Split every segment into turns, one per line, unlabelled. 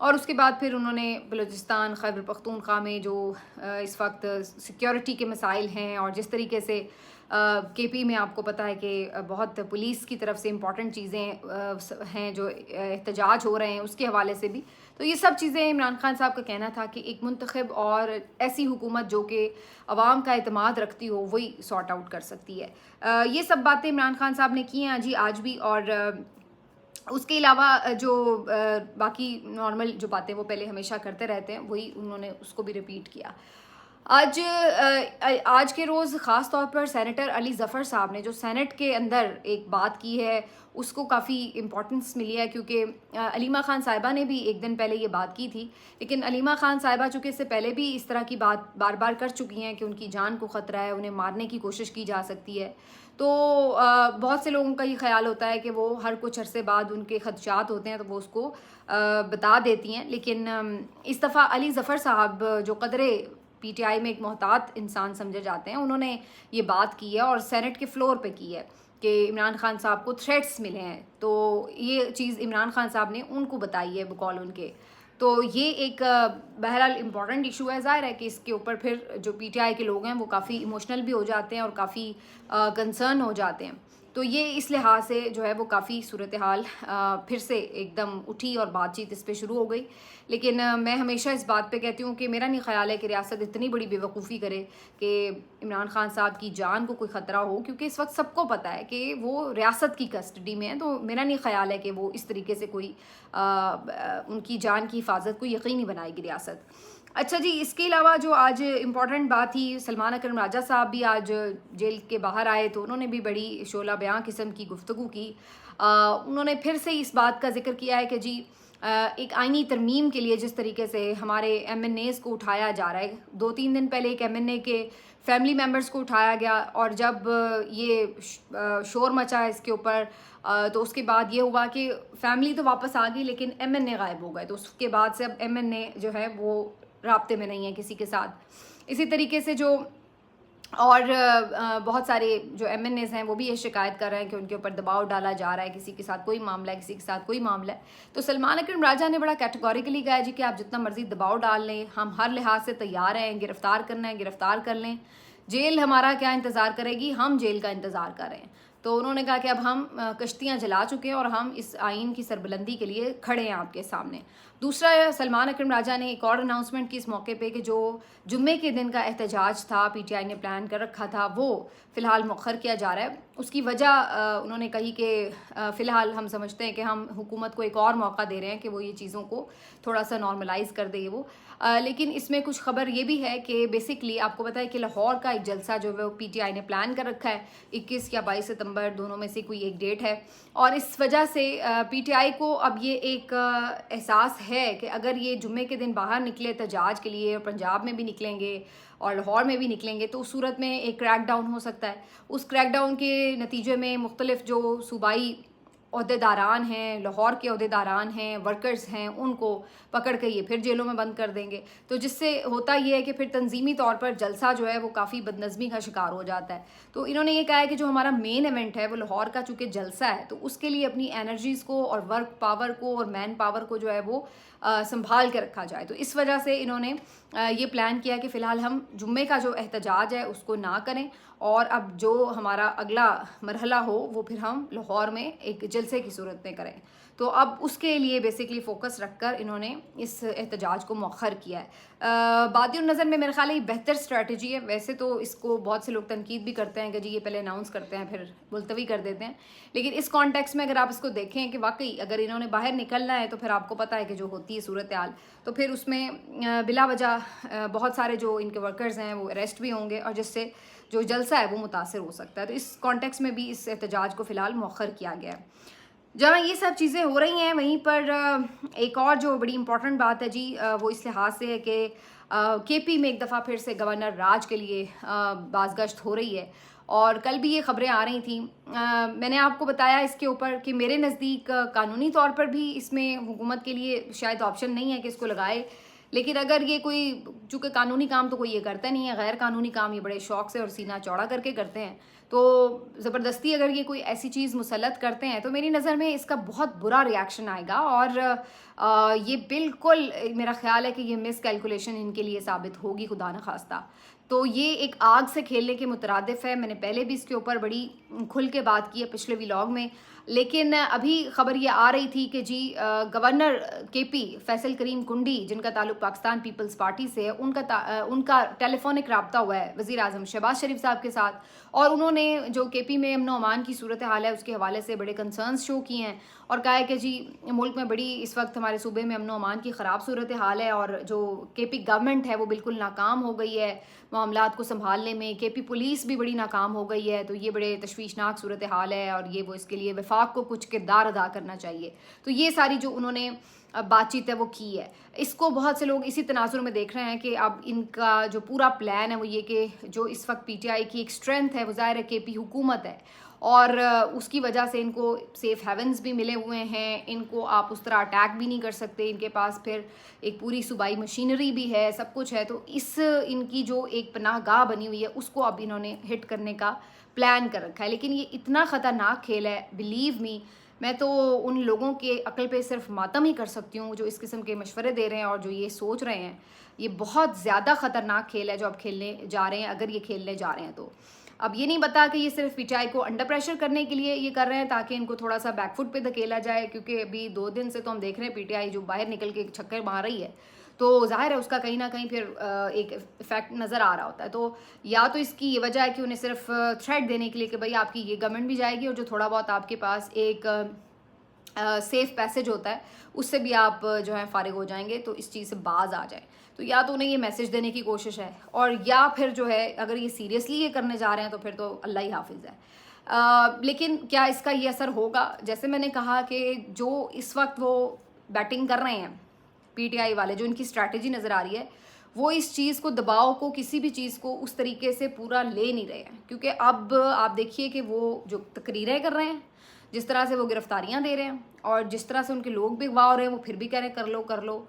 اور اس کے بعد پھر انہوں نے بلوچستان خیبر پختونخوا میں جو اس وقت سیکیورٹی کے مسائل ہیں اور جس طریقے سے کے پی میں آپ کو پتہ ہے کہ بہت پولیس کی طرف سے امپورٹنٹ چیزیں ہیں جو احتجاج ہو رہے ہیں اس کے حوالے سے بھی، تو یہ سب چیزیں عمران خان صاحب کا کہنا تھا کہ ایک منتخب اور ایسی حکومت جو کہ عوام کا اعتماد رکھتی ہو وہی سارٹ آؤٹ کر سکتی ہے۔ یہ سب باتیں عمران خان صاحب نے کی ہیں جی آج بھی، اور اس کے علاوہ جو باقی نارمل جو باتیں وہ پہلے ہمیشہ کرتے رہتے ہیں وہی انہوں نے اس کو بھی ریپیٹ کیا۔ آج کے روز خاص طور پر سینیٹر علی ظفر صاحب نے جو سینٹ کے اندر ایک بات کی ہے اس کو کافی امپورٹنس ملی ہے، کیونکہ علیمہ خان صاحبہ نے بھی ایک دن پہلے یہ بات کی تھی، لیکن علیمہ خان صاحبہ چونکہ اس سے پہلے بھی اس طرح کی بات بار بار کر چکی ہیں کہ ان کی جان کو خطرہ ہے، انہیں مارنے کی کوشش کی جا سکتی ہے، تو بہت سے لوگوں کا یہ خیال ہوتا ہے کہ وہ ہر کچھ عرصے بعد ان کے خدشات ہوتے ہیں تو وہ اس کو بتا دیتی ہیں، لیکن اس دفعہ علی ظفر صاحب جو قدرے پی ٹی آئی میں ایک محتاط انسان سمجھے جاتے ہیں، انہوں نے یہ بات کی ہے اور سینٹ کے فلور پہ کی ہے کہ عمران خان صاحب کو تھریٹس ملے ہیں، تو یہ چیز عمران خان صاحب نے ان کو بتائی ہے بقول ان کے، تو یہ ایک بہرحال امپورٹنٹ ایشو ہے۔ ظاہر ہے کہ اس کے اوپر پھر جو پی ٹی آئی کے لوگ ہیں وہ کافی ایموشنل بھی ہو جاتے ہیں اور کافی کنسرن ہو جاتے ہیں، تو یہ اس لحاظ سے جو ہے وہ کافی صورتحال پھر سے ایک دم اٹھی اور بات چیت اس پہ شروع ہو گئی، لیکن میں ہمیشہ اس بات پہ کہتی ہوں کہ میرا نہیں خیال ہے کہ ریاست اتنی بڑی بے وقوفی کرے کہ عمران خان صاحب کی جان کو کوئی خطرہ ہو، کیونکہ اس وقت سب کو پتہ ہے کہ وہ ریاست کی کسٹڈی میں ہے، تو میرا نہیں خیال ہے کہ وہ اس طریقے سے کوئی ان کی جان کی حفاظت کو یقینی بنائے گی ریاست۔ اچھا جی، اس کے علاوہ جو آج امپورٹنٹ بات تھی، سلمان اکرم راجہ صاحب بھی آج جیل کے باہر آئے تو انہوں نے بھی بڑی شعلہ بیاں قسم کی گفتگو کی، انہوں نے پھر سے اس بات کا ذکر کیا ہے کہ جی ایک آئینی ترمیم کے لیے جس طریقے سے ہمارے ایم این ایز کو اٹھایا جا رہا ہے، 2-3 دن پہلے ایک ایم این اے کے فیملی ممبرز کو اٹھایا گیا، اور جب یہ شور مچا اس کے اوپر تو اس کے بعد یہ ہوا کہ فیملی تو واپس آ گئی لیکن ایم این اے غائب ہو گئے، تو اس کے بعد سے اب ایم این اے جو ہے وہ رابطے میں نہیں ہے کسی کے ساتھ۔ اسی طریقے سے جو اور بہت سارے جو ایم این ایز ہیں وہ بھی یہ شکایت کر رہے ہیں کہ ان کے اوپر دباؤ ڈالا جا رہا ہے، کسی کے ساتھ کوئی معاملہ ہے، کسی کے ساتھ کوئی معاملہ ہے، تو سلمان اکرم راجہ نے بڑا کیٹیگوریکلی کہا جی کہ آپ جتنا مرضی دباؤ ڈال لیں، ہم ہر لحاظ سے تیار ہیں، گرفتار کرنا ہے گرفتار کر لیں، جیل ہمارا کیا انتظار کرے گی، ہم جیل کا انتظار کر رہے ہیں۔ تو انہوں نے کہا کہ اب ہم کشتیاں جلا چکے ہیں اور ہم اس آئین کی سربلندی کے لیے کھڑے ہیں آپ کے سامنے۔ دوسرا سلمان اکرم راجہ نے ایک اور اناؤنسمنٹ کی اس موقع پہ کہ جو جمعے کے دن کا احتجاج تھا پی ٹی آئی نے پلان کر رکھا تھا وہ فی الحال مؤخر کیا جا رہا ہے۔ اس کی وجہ انہوں نے کہی کہ فی الحال ہم سمجھتے ہیں کہ ہم حکومت کو ایک اور موقع دے رہے ہیں کہ وہ یہ چیزوں کو تھوڑا سا نارملائز کر دے وہ، لیکن اس میں کچھ خبر یہ بھی ہے کہ بیسکلی آپ کو پتہ ہے کہ لاہور کا ایک جلسہ جو ہے وہ پی ٹی آئی نے پلان کر رکھا ہے، 21 یا 22 ستمبر دونوں میں سے کوئی ایک ڈیٹ ہے، اور اس وجہ سے پی ٹی آئی کو اب یہ ایک احساس ہے کہ اگر یہ جمعے کے دن باہر نکلے احتجاج کے لیے اور پنجاب میں بھی نکلیں گے اور لاہور میں بھی نکلیں گے تو اس صورت میں ایک کریک ڈاؤن ہو سکتا ہے، اس کریک ڈاؤن کے نتیجے میں مختلف جو صوبائی عہدیداران ہیں، لاہور کے عہدیداران ہیں، ورکرز ہیں، ان کو پکڑ کے یہ پھر جیلوں میں بند کر دیں گے، تو جس سے ہوتا یہ ہے کہ پھر تنظیمی طور پر جلسہ جو ہے وہ کافی بدنظمی کا شکار ہو جاتا ہے۔ تو انہوں نے یہ کہا ہے کہ جو ہمارا مین ایونٹ ہے وہ لاہور کا چونکہ جلسہ ہے تو اس کے لیے اپنی انرجیز کو اور ورک پاور کو اور مین پاور کو جو ہے وہ سنبھال کے رکھا جائے، تو اس وجہ سے انہوں نے یہ پلان کیا کہ فی الحال ہم جمعے کا جو احتجاج ہے اس کو نہ کریں، اور اب جو ہمارا اگلا مرحلہ ہو وہ پھر ہم لاہور میں ایک جلسے کی صورت میں کریں، تو اب اس کے لیے بیسکلی فوکس رکھ کر انہوں نے اس احتجاج کو مؤخر کیا ہے۔ بادی النظر میں میرے خیال ہے یہ بہتر اسٹریٹجی ہے، ویسے تو اس کو بہت سے لوگ تنقید بھی کرتے ہیں کہ جی یہ پہلے اناؤنس کرتے ہیں پھر ملتوی کر دیتے ہیں، لیکن اس کانٹیکس میں اگر آپ اس کو دیکھیں کہ واقعی اگر انہوں نے باہر نکلنا ہے تو پھر آپ کو پتہ ہے کہ جو ہوتی ہے صورتحال تو پھر اس میں بلا وجہ بہت سارے جو ان کے ورکرز ہیں وہ اریسٹ بھی ہوں گے اور جس سے جو جلسہ ہے وہ متاثر ہو سکتا ہے، تو اس کانٹیکس میں بھی اس احتجاج کو فی الحال مؤخر کیا گیا ہے۔ جہاں یہ سب چیزیں ہو رہی ہیں وہیں پر ایک اور جو بڑی امپورٹنٹ بات ہے جی وہ اس لحاظ سے ہے کہ کے پی میں ایک دفعہ پھر سے گورنر راج کے لیے بازگشت ہو رہی ہے، اور کل بھی یہ خبریں آ رہی تھیں، میں نے آپ کو بتایا اس کے اوپر کہ میرے نزدیک قانونی طور پر بھی اس میں حکومت کے لیے شاید آپشن نہیں ہے کہ اس کو لگائے، لیکن اگر یہ کوئی, چونکہ قانونی کام تو کوئی یہ کرتا نہیں ہے, غیر قانونی کام یہ بڑے شوق سے اور سینہ چوڑا کر کے کرتے ہیں, تو زبردستی اگر یہ کوئی ایسی چیز مسلط کرتے ہیں تو میری نظر میں اس کا بہت برا ریاکشن آئے گا, اور یہ بالکل میرا خیال ہے کہ یہ مس کیلکولیشن ان کے لیے ثابت ہوگی خدا نخواستہ. تو یہ ایک آگ سے کھیلنے کے مترادف ہے. میں نے پہلے بھی اس کے اوپر بڑی کھل کے بات کی ہے پچھلے ولاگ میں, لیکن ابھی خبر یہ آ رہی تھی کہ جی گورنر کے پی فیصل کریم کنڈی, جن کا تعلق پاکستان پیپلز پارٹی سے ہے, ان کا ٹیلی فونک رابطہ ہوا ہے وزیر اعظم شہباز شریف صاحب کے ساتھ, اور انہوں نے جو کے پی میں امن و امان کی صورتحال ہے اس کے حوالے سے بڑے کنسرنز شو کیے ہیں, اور کہا ہے کہ جی ملک میں بڑی اس وقت ہمارے صوبے میں امن و امان کی خراب صورتحال ہے, اور جو کے پی گورنمنٹ ہے وہ بالکل ناکام ہو گئی ہے معاملات کو سنبھالنے میں, کے پی پولیس بھی بڑی ناکام ہو گئی ہے, تو یہ بڑے تشویشناک صورتحال ہے, اور یہ وہ اس کے لیے وفاق کو کچھ کردار ادا کرنا چاہیے. تو یہ ساری جو انہوں نے بات چیت ہے وہ کی ہے. اس کو بہت سے لوگ اسی تناظر میں دیکھ رہے ہیں کہ اب ان کا جو پورا پلان ہے وہ یہ کہ جو اس وقت پی ٹی آئی کی ایک اسٹرینتھ ہے وہ ظاہر ہے کے پی حکومت ہے, اور اس کی وجہ سے ان کو سیف ہیونز بھی ملے ہوئے ہیں, ان کو آپ اس طرح اٹیک بھی نہیں کر سکتے, ان کے پاس پھر ایک پوری صوبائی مشینری بھی ہے, سب کچھ ہے. تو اس ان کی جو ایک پناہ گاہ بنی ہوئی ہے اس کو اب انہوں نے ہٹ کرنے کا پلان کر رکھا ہے. لیکن یہ اتنا خطرناک کھیل ہے, بلیو می, میں تو ان لوگوں کے عقل پہ صرف ماتم ہی کر سکتی ہوں جو اس قسم کے مشورے دے رہے ہیں اور جو یہ سوچ رہے ہیں. یہ بہت زیادہ خطرناک کھیل ہے جو اب کھیلنے جا رہے ہیں, اگر یہ کھیلنے جا رہے ہیں تو. اب یہ نہیں پتا کہ یہ صرف پی ٹی آئی کو انڈر پریشر کرنے کے لیے یہ کر رہے ہیں تاکہ ان کو تھوڑا سا بیک فٹ پہ دھکیلا جائے, کیونکہ ابھی 2 دن سے تو ہم دیکھ رہے ہیں پی ٹی آئی جو باہر نکل کے چھکر مار رہی ہے, تو ظاہر ہے اس کا کہیں نہ کہیں پھر ایک افیکٹ نظر آ رہا ہوتا ہے. تو یا تو اس کی یہ وجہ ہے کہ انہیں صرف تھریٹ دینے کے لیے کہ بھائی آپ کی یہ گورنمنٹ بھی جائے گی, اور جو تھوڑا بہت آپ کے پاس ایک سیف پیسج ہوتا ہے اس سے بھی آپ جو ہے فارغ ہو جائیں گے, تو اس چیز سے باز آ جائیں. تو یا تو انہیں یہ میسج دینے کی کوشش ہے, اور یا پھر جو ہے اگر یہ سیریسلی یہ کرنے جا رہے ہیں تو پھر تو اللہ ہی حافظ ہے. لیکن کیا اس کا یہ اثر ہوگا؟ جیسے میں نے کہا کہ جو اس وقت وہ بیٹنگ کر رہے ہیں پی ٹی آئی والے, جو ان کی اسٹریٹجی نظر آ رہی ہے, وہ اس چیز کو, دباؤ کو, کسی بھی چیز کو اس طریقے سے پورا لے نہیں رہے ہیں. کیونکہ اب آپ دیکھیے کہ وہ جو تقریریں کر رہے ہیں, جس طرح سے وہ گرفتاریاں دے رہے ہیں, اور جس طرح سے ان کے لوگ بھی اغوا ہو رہے ہیں, وہ پھر بھی کہہ رہے ہیں کر لو.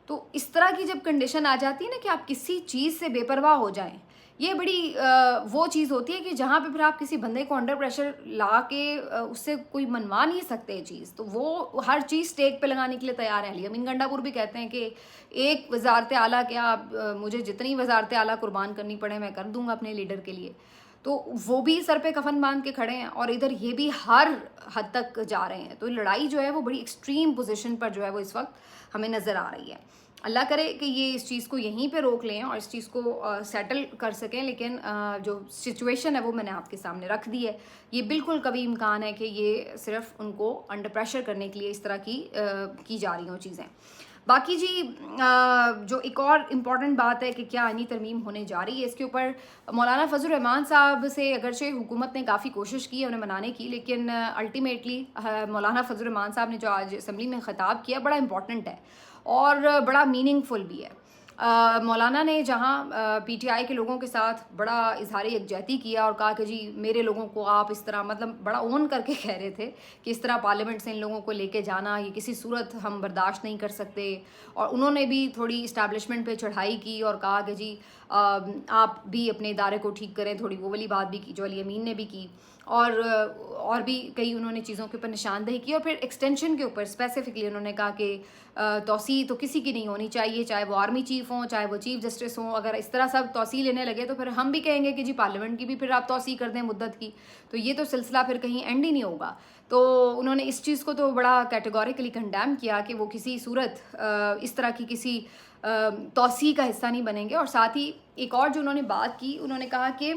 تو اس طرح کی جب کنڈیشن آ جاتی ہے نا کہ آپ کسی چیز سے بے پرواہ ہو جائیں, یہ بڑی وہ چیز ہوتی ہے کہ جہاں پہ پھر آپ کسی بندے کو انڈر پریشر لا کے اس سے کوئی منوا نہیں سکتے یہ چیز, تو وہ ہر چیز اسٹیک پہ لگانے کے لیے تیار ہے. علی امین گنڈا پور بھی کہتے ہیں کہ ایک وزارت اعلیٰ کیا, مجھے جتنی وزارت اعلیٰ قربان کرنی پڑے میں کر دوں گا اپنے لیڈر کے لیے. تو وہ بھی سر پہ کفن باندھ کے کھڑے ہیں, اور ادھر یہ بھی ہر حد تک جا رہے ہیں. تو لڑائی جو ہے وہ بڑی ایکسٹریم پوزیشن پر جو ہے وہ اس وقت ہمیں نظر آ رہی ہے. اللہ کرے کہ یہ اس چیز کو یہیں پہ روک لیں اور اس چیز کو سیٹل کر سکیں, لیکن جو سچویشن ہے وہ میں نے آپ کے سامنے رکھ دی ہے. یہ بالکل کبھی امکان ہے کہ یہ صرف ان کو انڈر پریشر کرنے کے لیے اس طرح کی جا رہی ہوں چیزیں. باقی جی جو ایک اور امپورٹنٹ بات ہے کہ کیا آئینی ترمیم ہونے جا رہی ہے, اس کے اوپر مولانا فضل الرحمان صاحب سے اگرچہ حکومت نے کافی کوشش کی ہے انہیں منانے کی, لیکن الٹیمیٹلی مولانا فضل الرحمان صاحب نے جو آج اسمبلی میں خطاب کیا بڑا امپورٹنٹ ہے اور بڑا میننگ فل بھی ہے. مولانا نے جہاں پی ٹی آئی کے لوگوں کے ساتھ بڑا اظہار یکجہتی کیا اور کہا کہ جی میرے لوگوں کو آپ اس طرح, مطلب بڑا اون کر کے کہہ رہے تھے کہ اس طرح پارلیمنٹ سے ان لوگوں کو لے کے جانا یہ کسی صورت ہم برداشت نہیں کر سکتے. اور انہوں نے بھی تھوڑی اسٹیبلشمنٹ پہ چڑھائی کی اور کہا کہ جی آپ بھی اپنے ادارے کو ٹھیک کریں, تھوڑی وہ والی بات بھی کی جو علی امین نے بھی کی, اور بھی کئی انہوں نے چیزوں کے اوپر نشاندہی کی. اور پھر ایکسٹینشن کے اوپر اسپیسیفکلی انہوں نے کہا کہ توسیع تو کسی کی نہیں ہونی چاہیے, چاہے وہ آرمی چیف ہوں چاہے وہ چیف جسٹس ہوں. اگر اس طرح سب توسیع لینے لگے تو پھر ہم بھی کہیں گے کہ جی پارلیمنٹ کی بھی پھر آپ توسیع کر دیں مدت کی, تو یہ تو سلسلہ پھر کہیں اینڈ ہی نہیں ہوگا. تو انہوں نے اس چیز کو تو بڑا کیٹیگوریکلی کنڈیم کیا کہ وہ کسی صورت اس طرح کی کسی توسیع کا حصہ نہیں بنیں گے. اور ساتھ ہی ایک اور جو انہوں نے بات کی, انہوں نے کہا کہ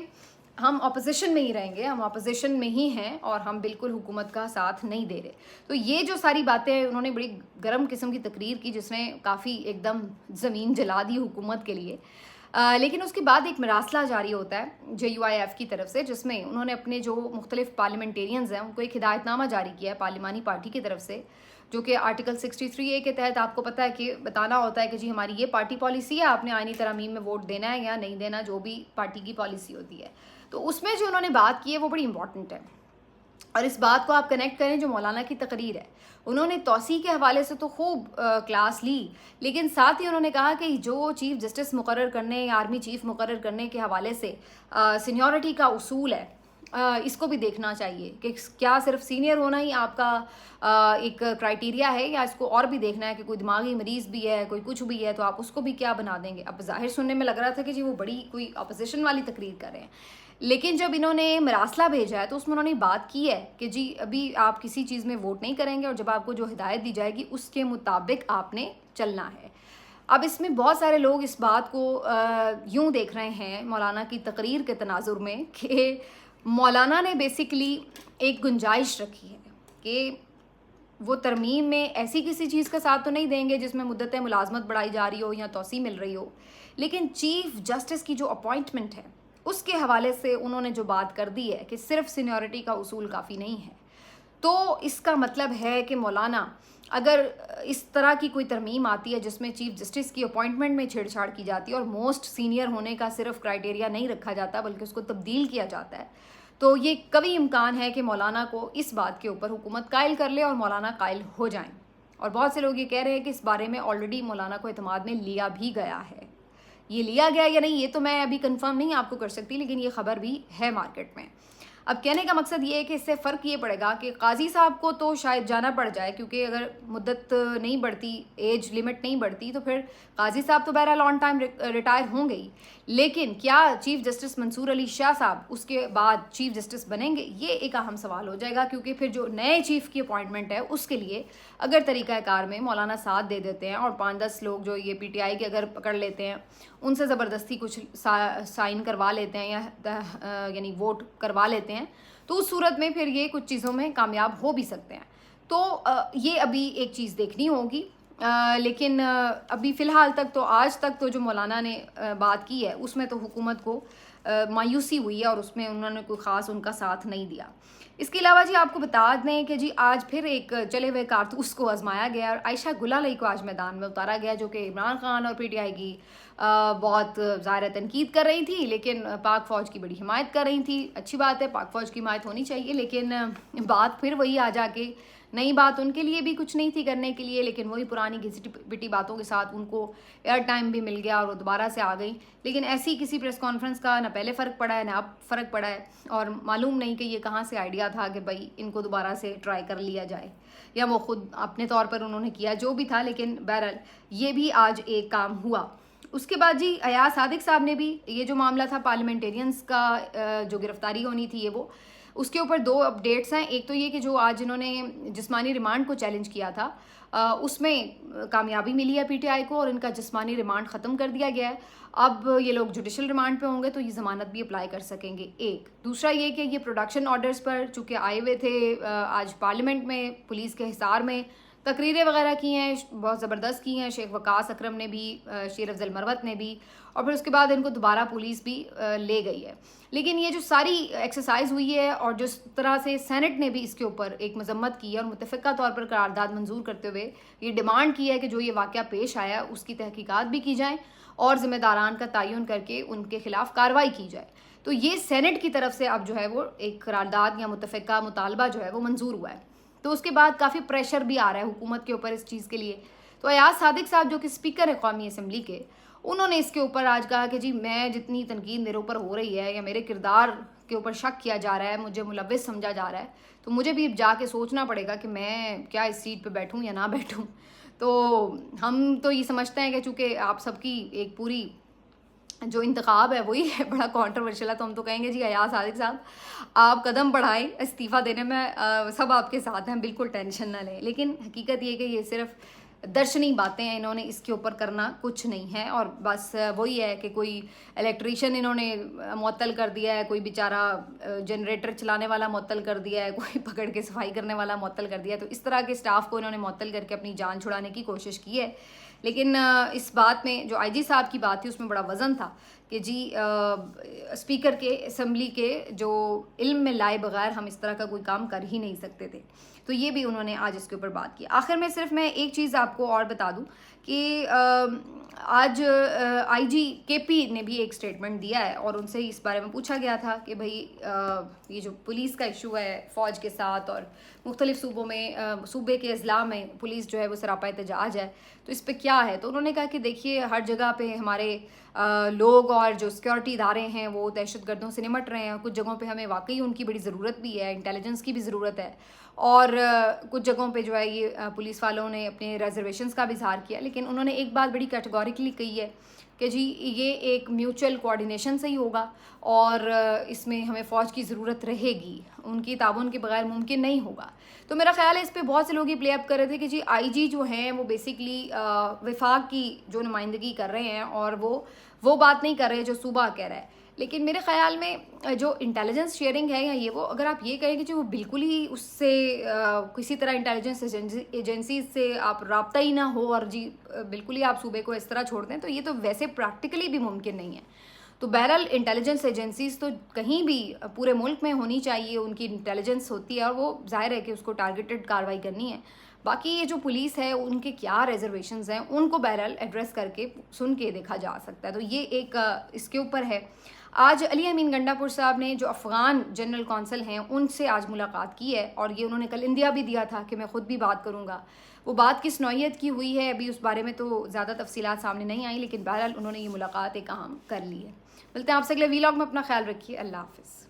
ہم اپوزیشن میں ہی رہیں گے, ہم اپوزیشن میں ہی ہیں اور ہم بالکل حکومت کا ساتھ نہیں دے رہے. تو یہ جو ساری باتیں انہوں نے بڑی گرم قسم کی تقریر کی جس نے کافی ایک دم زمین جلا دی حکومت کے لیے. لیکن اس کے بعد ایک مراسلہ جاری ہوتا ہے JUIF کی طرف سے, جس میں انہوں نے اپنے جو مختلف پارلیمنٹیرینز ہیں ان کو ایک ہدایت نامہ جاری کیا ہے پارلیمانی پارٹی کی طرف سے, جو کہ آرٹیکل 63A کے تحت آپ کو پتہ ہے کہ بتانا ہوتا ہے کہ جی ہماری یہ پارٹی پالیسی ہے, آپ نے آئینی ترامیم میں ووٹ دینا ہے یا نہیں دینا, جو بھی پارٹی کی پالیسی ہوتی ہے. تو اس میں جو انہوں نے بات کی ہے وہ بڑی امپورٹنٹ ہے. اور اس بات کو آپ کنیکٹ کریں جو مولانا کی تقریر ہے، انہوں نے توسیع کے حوالے سے تو خوب کلاس لی، لیکن ساتھ ہی انہوں نے کہا کہ جو چیف جسٹس مقرر کرنے یا آرمی چیف مقرر کرنے کے حوالے سے سینیورٹی کا اصول ہے، اس کو بھی دیکھنا چاہیے کہ کیا صرف سینئر ہونا ہی آپ کا ایک کرائٹیریا ہے، یا اس کو اور بھی دیکھنا ہے کہ کوئی دماغی مریض بھی ہے، کوئی کچھ بھی ہے، تو آپ اس کو بھی کیا بنا دیں گے. اب ظاہر سننے میں لگ رہا تھا کہ جی وہ بڑی کوئی اپوزیشن والی تقریر کر رہے ہیں، لیکن جب انہوں نے مراسلہ بھیجا ہے تو اس میں انہوں نے بات کی ہے کہ جی ابھی آپ کسی چیز میں ووٹ نہیں کریں گے، اور جب آپ کو جو ہدایت دی جائے گی اس کے مطابق آپ نے چلنا ہے. اب اس میں بہت سارے لوگ اس بات کو یوں دیکھ رہے ہیں مولانا کی تقریر کے تناظر میں کہ مولانا نے بیسیکلی ایک گنجائش رکھی ہے کہ وہ ترمیم میں ایسی کسی چیز کا ساتھ تو نہیں دیں گے جس میں مدت ملازمت بڑھائی جا رہی ہو یا توسیع مل رہی ہو، لیکن چیف جسٹس کی جو اپوائنٹمنٹ ہے اس کے حوالے سے انہوں نے جو بات کر دی ہے کہ صرف سینیورٹی کا اصول کافی نہیں ہے. تو اس کا مطلب ہے کہ مولانا اگر اس طرح کی کوئی ترمیم آتی ہے جس میں چیف جسٹس کی اپوائنٹمنٹ میں چھیڑ چھاڑ کی جاتی ہے اور موسٹ سینئر ہونے کا صرف کرائٹیریا نہیں رکھا جاتا بلکہ اس کو تبدیل کیا جاتا ہے، تو یہ کبھی امکان ہے کہ مولانا کو اس بات کے اوپر حکومت قائل کر لے اور مولانا قائل ہو جائیں. اور بہت سے لوگ یہ کہہ رہے ہیں کہ اس بارے میں آلریڈی مولانا کو اعتماد میں لیا بھی گیا ہے. یہ لیا گیا یا نہیں یہ تو میں ابھی کنفرم نہیں آپ کو کر سکتی، لیکن یہ خبر بھی ہے مارکیٹ میں. اب کہنے کا مقصد یہ ہے کہ اس سے فرق یہ پڑے گا کہ قاضی صاحب کو تو شاید جانا پڑ جائے، کیونکہ اگر مدت نہیں بڑھتی، ایج لمٹ نہیں بڑھتی، تو پھر قاضی صاحب تو بہرحال آن ٹائم ریٹائر ہوں گے ہی، لیکن کیا چیف جسٹس منصور علی شاہ صاحب اس کے بعد چیف جسٹس بنیں گے؟ یہ ایک اہم سوال ہو جائے گا، کیونکہ پھر جو نئے چیف کی اپوائنٹمنٹ ہے اس کے لیے اگر طریقہ کار میں مولانا ساتھ دے دیتے ہیں اور 5-10 لوگ جو یہ پی ٹی آئی کے اگر پکڑ لیتے ہیں ان سے زبردستی کچھ سائن کروا لیتے ہیں یا یعنی ووٹ کروا لیتے ہیں، تو اس صورت میں پھر یہ کچھ چیزوں میں کامیاب ہو بھی سکتے ہیں. تو یہ ابھی ایک چیز دیکھنی ہوگی، لیکن ابھی فی الحال تک تو آج تک تو جو مولانا نے بات کی ہے اس میں تو حکومت کو مایوسی ہوئی ہے اور اس میں انہوں نے کوئی خاص ان کا ساتھ نہیں دیا. اس کے علاوہ جی آپ کو بتا دیں کہ جی آج پھر ایک چلے ہوئے کارتوس کو آزمایا گیا اور عائشہ گل علیہ کو آج میدان میں اتارا گیا، جو کہ عمران خان اور پی ٹی آئی کی بہت ظاہر تنقید کر رہی تھی، لیکن پاک فوج کی بڑی حمایت کر رہی تھی. اچھی بات ہے، پاک فوج کی حمایت ہونی چاہیے، لیکن بات پھر وہی آ جا کے نئی بات ان کے لیے بھی کچھ نہیں تھی کرنے کے لیے، لیکن وہی پرانی گھسی پٹی باتوں کے ساتھ ان کو ایئر ٹائم بھی مل گیا اور وہ دوبارہ سے آ گئی. لیکن ایسی کسی پریس کانفرنس کا نہ پہلے فرق پڑا ہے نہ اب فرق پڑا ہے، اور معلوم نہیں کہ یہ کہاں سے آئیڈیا تھا کہ بھائی ان کو دوبارہ سے ٹرائی کر لیا جائے، یا وہ خود اپنے طور پر انہوں نے کیا، جو بھی تھا. لیکن بہرحال یہ بھی آج ایک کام ہوا. اس کے بعد جی ایاز صادق صاحب نے بھی یہ جو معاملہ تھا پارلیمنٹیرینز کا جو گرفتاری ہونی تھی وہ اس کے اوپر 2 اپڈیٹس ہیں. ایک تو یہ کہ جو آج انہوں نے جسمانی ریمانڈ کو چیلنج کیا تھا اس میں کامیابی ملی ہے پی ٹی آئی کو اور ان کا جسمانی ریمانڈ ختم کر دیا گیا ہے. اب یہ لوگ جوڈیشل ریمانڈ پہ ہوں گے تو یہ ضمانت بھی اپلائی کر سکیں گے. ایک دوسرا یہ کہ یہ پروڈکشن آرڈرز پر چونکہ آئے ہوئے تھے آج پارلیمنٹ میں، پولیس کے حصار میں تقریریں وغیرہ کی ہیں، بہت زبردست کی ہیں، شیخ وقاص اکرم نے بھی، شیر افضل مروت نے بھی، اور پھر اس کے بعد ان کو دوبارہ پولیس بھی لے گئی ہے. لیکن یہ جو ساری ایکسرسائز ہوئی ہے اور جس طرح سے سینٹ نے بھی اس کے اوپر ایک مذمت کی ہے اور متفقہ طور پر قرارداد منظور کرتے ہوئے یہ ڈیمانڈ کی ہے کہ جو یہ واقعہ پیش آیا اس کی تحقیقات بھی کی جائیں اور ذمہ داران کا تعین کر کے ان کے خلاف کارروائی کی جائے. تو یہ سینٹ کی طرف سے اب جو ہے وہ ایک قرارداد یا متفقہ مطالبہ جو ہے وہ منظور ہوا ہے. تو اس کے بعد کافی پریشر بھی آ رہا ہے حکومت کے اوپر اس چیز کے لیے. تو ایاز صادق صاحب جو کہ اسپیکر ہے قومی اسمبلی کے، انہوں نے اس کے اوپر آج کہا کہ جی میں جتنی تنقید میرے اوپر ہو رہی ہے یا میرے کردار کے اوپر شک کیا جا رہا ہے، مجھے ملوث سمجھا جا رہا ہے، تو مجھے بھی جا کے سوچنا پڑے گا کہ میں کیا اس سیٹ پہ بیٹھوں یا نہ بیٹھوں. تو ہم تو یہ سمجھتے ہیں کہ چونکہ آپ سب کی ایک پوری جو انتخاب ہے وہی ہے بڑا کانٹروورشل ہے، تو ہم تو کہیں گے جی ایاز صادق صاحب آپ قدم بڑھائیں، استعفیٰ دینے میں سب آپ کے ساتھ ہیں، بالکل ٹینشن نہ لیں. لیکن حقیقت یہ کہ یہ صرف درشنی باتیں ہیں، انہوں نے اس کے اوپر کرنا کچھ نہیں ہے. اور بس وہی ہے کہ کوئی الیکٹریشین انہوں نے معطل کر دیا ہے، کوئی بیچارہ جنریٹر چلانے والا معطل کر دیا ہے، کوئی پکڑ کے صفائی کرنے والا معطل کر دیا ہے. تو اس طرح کے اسٹاف کو انہوں نے معطل کر کے اپنی جان چھڑانے کی کوشش کی ہے. لیکن اس بات میں جو آئی جی صاحب کی بات تھی اس میں بڑا وزن تھا کہ جی اسپیکر کے اسمبلی کے جو علم میں لائے بغیر ہم اس طرح کا کوئی کام کر ہی نہیں سکتے تھے. تو یہ بھی انہوں نے آج اس کے اوپر بات کی. آخر میں صرف میں ایک چیز آپ کو اور بتا دوں کہ آج آئی جی کے پی نے بھی ایک اسٹیٹمنٹ دیا ہے اور ان سے اس بارے میں پوچھا گیا تھا کہ بھائی یہ جو پولیس کا ایشو ہے فوج کے ساتھ اور مختلف صوبوں میں صوبے کے اضلاع میں پولیس جو ہے وہ سراپا احتجاج ہے تو اس پہ کیا ہے. تو انہوں نے کہا کہ دیکھیے ہر جگہ پہ ہمارے لوگ اور جو سیکورٹی ادارے ہیں وہ دہشت گردوں سے نمٹ رہے ہیں. کچھ جگہوں پہ ہمیں واقعی ان کی بڑی ضرورت بھی ہے, انٹیلیجنس کی بھی ضرورت ہے, اور کچھ جگہوں پہ جو ہے یہ پولیس والوں نے اپنے ریزرویشنز کا بھی اظہار کیا. لیکن انہوں نے ایک بات بڑی کیٹیگوریکلی کہی ہے کہ جی یہ ایک میوچل کوآرڈینیشن سے ہی ہوگا اور اس میں ہمیں فوج کی ضرورت رہے گی, ان کی تعاون کے بغیر ممکن نہیں ہوگا. تو میرا خیال ہے اس پہ بہت سے لوگ یہ پلے اپ کر رہے تھے کہ جی آئی جی جو ہیں وہ بیسکلی وفاق کی جو نمائندگی کر رہے ہیں اور وہ بات نہیں کر رہے جو صوبہ کہہ رہا ہے. لیکن میرے خیال میں جو انٹیلیجنس شیئرنگ ہے یا یہ وہ, اگر آپ یہ کہیں کہ جو وہ بالکل ہی اس سے کسی طرح انٹیلیجنس ایجنسیز سے آپ رابطہ ہی نہ ہو اور جی بالکل ہی آپ صوبے کو اس طرح چھوڑ دیں, تو یہ تو ویسے پریکٹیکلی بھی ممکن نہیں ہے. تو بہرحال انٹیلیجنس ایجنسیز تو کہیں بھی پورے ملک میں ہونی چاہیے, ان کی انٹیلیجنس ہوتی ہے اور وہ ظاہر ہے کہ اس کو ٹارگیٹڈ کارروائی کرنی ہے. باقی یہ جو پولیس ہے ان کے کیا ریزرویشنز ہیں ان کو بہرحال ایڈریس کر کے سن کے دیکھا جا سکتا ہے. تو یہ ایک اس کے اوپر ہے. آج علی امین گنڈا پور صاحب نے جو افغان جنرل کونسل ہیں ان سے آج ملاقات کی ہے اور یہ انہوں نے کل اندیا بھی دیا تھا کہ میں خود بھی بات کروں گا. وہ بات کس نوعیت کی ہوئی ہے ابھی اس بارے میں تو زیادہ تفصیلات سامنے نہیں آئیں, لیکن بہرحال انہوں نے یہ ملاقات ایک اہم کر لی ہے. ملتے ہیں آپ سے اگلے ویلاگ میں, اپنا خیال رکھیے, اللہ حافظ.